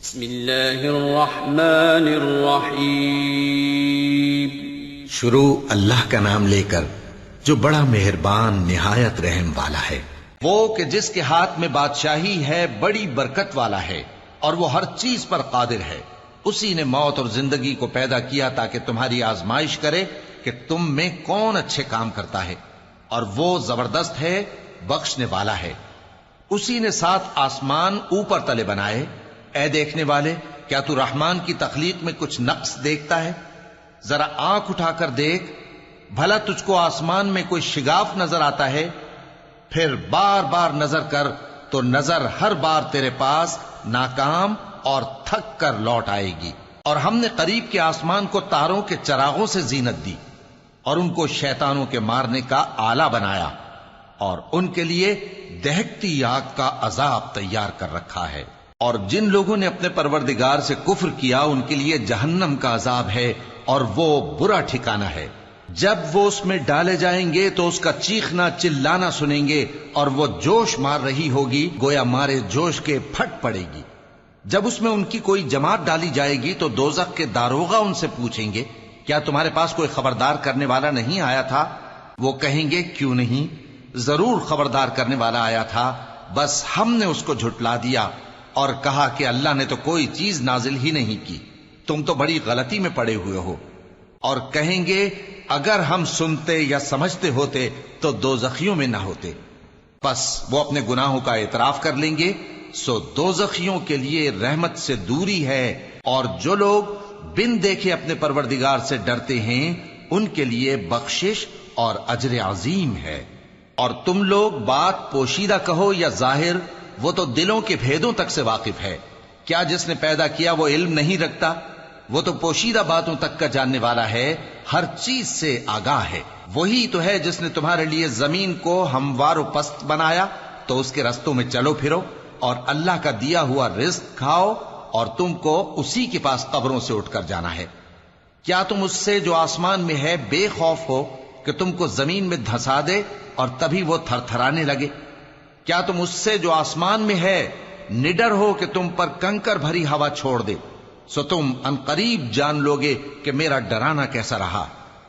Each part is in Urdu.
بسم اللہ الرحمن الرحیم۔ شروع اللہ کا نام لے کر جو بڑا مہربان نہایت رحم والا ہے۔ وہ کہ جس کے ہاتھ میں بادشاہی ہے بڑی برکت والا ہے اور وہ ہر چیز پر قادر ہے۔ اسی نے موت اور زندگی کو پیدا کیا تاکہ تمہاری آزمائش کرے کہ تم میں کون اچھے کام کرتا ہے، اور وہ زبردست ہے، بخشنے والا ہے۔ اسی نے 7 آسمان اوپر تلے بنائے۔ اے دیکھنے والے، کیا تو رحمان کی تخلیق میں کچھ نقص دیکھتا ہے؟ ذرا آنکھ اٹھا کر دیکھ، بھلا تجھ کو آسمان میں کوئی شگاف نظر آتا ہے؟ پھر بار بار نظر کر تو نظر ہر بار تیرے پاس ناکام اور تھک کر لوٹ آئے گی۔ اور ہم نے قریب کے آسمان کو تاروں کے چراغوں سے زینت دی اور ان کو شیطانوں کے مارنے کا آلہ بنایا، اور ان کے لیے دہکتی آگ کا عذاب تیار کر رکھا ہے۔ اور جن لوگوں نے اپنے پروردگار سے کفر کیا ان کے لیے جہنم کا عذاب ہے، اور وہ برا ٹھکانہ ہے۔ جب وہ اس میں ڈالے جائیں گے تو اس کا چیخنا چلانا سنیں گے، اور وہ جوش مار رہی ہوگی گویا مارے جوش کے پھٹ پڑے گی۔ جب اس میں ان کی کوئی جماعت ڈالی جائے گی تو دوزخ کے داروغہ ان سے پوچھیں گے، کیا تمہارے پاس کوئی خبردار کرنے والا نہیں آیا تھا؟ وہ کہیں گے، کیوں نہیں، ضرور خبردار کرنے والا آیا تھا، بس ہم نے اس کو جھٹلا دیا اور کہا کہ اللہ نے تو کوئی چیز نازل ہی نہیں کی، تم تو بڑی غلطی میں پڑے ہوئے ہو۔ اور کہیں گے، اگر ہم سنتے یا سمجھتے ہوتے تو دوزخیوں میں نہ ہوتے۔ پس وہ اپنے گناہوں کا اعتراف کر لیں گے، سو دوزخیوں کے لیے رحمت سے دوری ہے، اور جو لوگ بن دیکھے اپنے پروردگار سے ڈرتے ہیں ان کے لیے بخشش اور اجر عظیم ہے۔ اور تم لوگ بات پوشیدہ کہو یا ظاہر، وہ تو دلوں کے بھیدوں تک سے واقف ہے۔ کیا جس نے پیدا کیا وہ علم نہیں رکھتا؟ وہ تو پوشیدہ باتوں تک کا جاننے والا ہے، ہر چیز سے آگاہ ہے۔ وہی تو ہے جس نے تمہارے لیے زمین کو ہموار و پست بنایا تو اس کے رستوں میں چلو پھرو، اور اللہ کا دیا ہوا رزق کھاؤ، اور تم کو اسی کے پاس قبروں سے اٹھ کر جانا ہے۔ کیا تم اس سے جو آسمان میں ہے بے خوف ہو کہ تم کو زمین میں دھسا دے اور تبھی وہ تھر تھرانے لگے؟ کیا تم اس سے جو آسمان میں ہے نڈر ہو کہ تم پر کنکر بھری ہوا چھوڑ دے؟ سو تم عنقریب جان لوگے کہ میرا ڈرانا کیسا رہا۔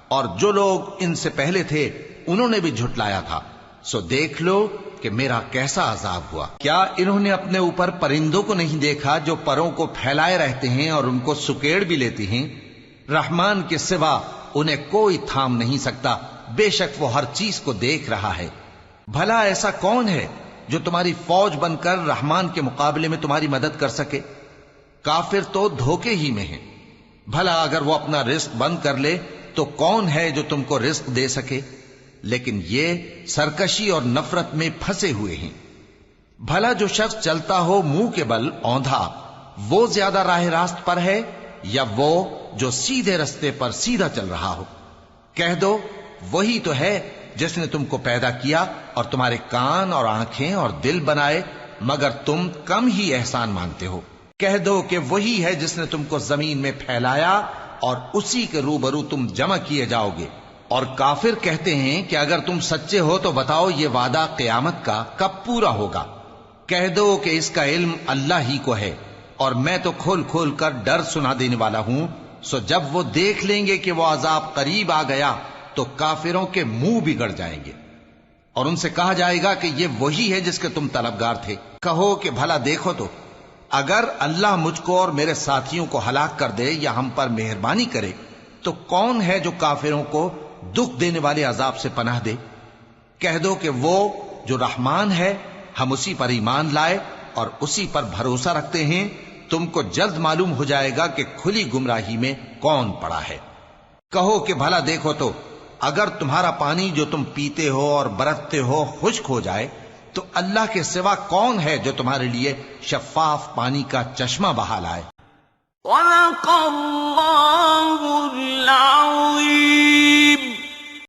اور جو لوگ ان سے پہلے تھے انہوں نے بھی جھٹلایا تھا، سو دیکھ لو کہ میرا کیسا عذاب ہوا۔ کیا انہوں نے اپنے اوپر پرندوں کو نہیں دیکھا جو پروں کو پھیلائے رہتے ہیں اور ان کو سکیڑ بھی لیتے ہیں؟ رحمان کے سوا انہیں کوئی تھام نہیں سکتا، بے شک وہ ہر چیز کو دیکھ رہا ہے۔ بھلا ایسا کون ہے جو تمہاری فوج بن کر رحمان کے مقابلے میں تمہاری مدد کر سکے؟ کافر تو دھوکے ہی میں ہیں۔ بھلا اگر وہ اپنا رزق بند کر لے تو کون ہے جو تم کو رزق دے سکے؟ لیکن یہ سرکشی اور نفرت میں پھنسے ہوئے ہیں۔ بھلا جو شخص چلتا ہو منہ کے بل اوندھا، وہ زیادہ راہ راست پر ہے یا وہ جو سیدھے رستے پر سیدھا چل رہا ہو؟ کہہ دو، وہی تو ہے جس نے تم کو پیدا کیا اور تمہارے کان اور آنکھیں اور دل بنائے، مگر تم کم ہی احسان مانتے ہو۔ کہہ دو کہ وہی ہے جس نے تم کو زمین میں پھیلایا اور اسی کے روبرو تم جمع کیے جاؤ گے۔ اور کافر کہتے ہیں کہ اگر تم سچے ہو تو بتاؤ یہ وعدہ قیامت کا کب پورا ہوگا؟ کہہ دو کہ اس کا علم اللہ ہی کو ہے، اور میں تو کھول کھول کر ڈر سنا دینے والا ہوں۔ سو جب وہ دیکھ لیں گے کہ وہ عذاب قریب آ گیا تو کافروں کے منہ بگڑ جائیں گے، اور ان سے کہا جائے گا کہ یہ وہی ہے جس کے تم طلبگار تھے۔ کہو کہ بھلا دیکھو تو، اگر اللہ مجھ کو اور میرے ساتھیوں کو ہلاک کر دے یا ہم پر مہربانی کرے تو کون ہے جو کافروں کو دکھ دینے والے عذاب سے پناہ دے؟ کہہ دو کہ وہ جو رحمان ہے، ہم اسی پر ایمان لائے اور اسی پر بھروسہ رکھتے ہیں، تم کو جلد معلوم ہو جائے گا کہ کھلی گمراہی میں کون پڑا ہے۔ کہو کہ بھلا دیکھو تو، اگر تمہارا پانی جو تم پیتے ہو اور برتتے ہو خشک ہو جائے تو اللہ کے سوا کون ہے جو تمہارے لیے شفاف پانی کا چشمہ بہا لائے؟ صدق اللہ العظیم۔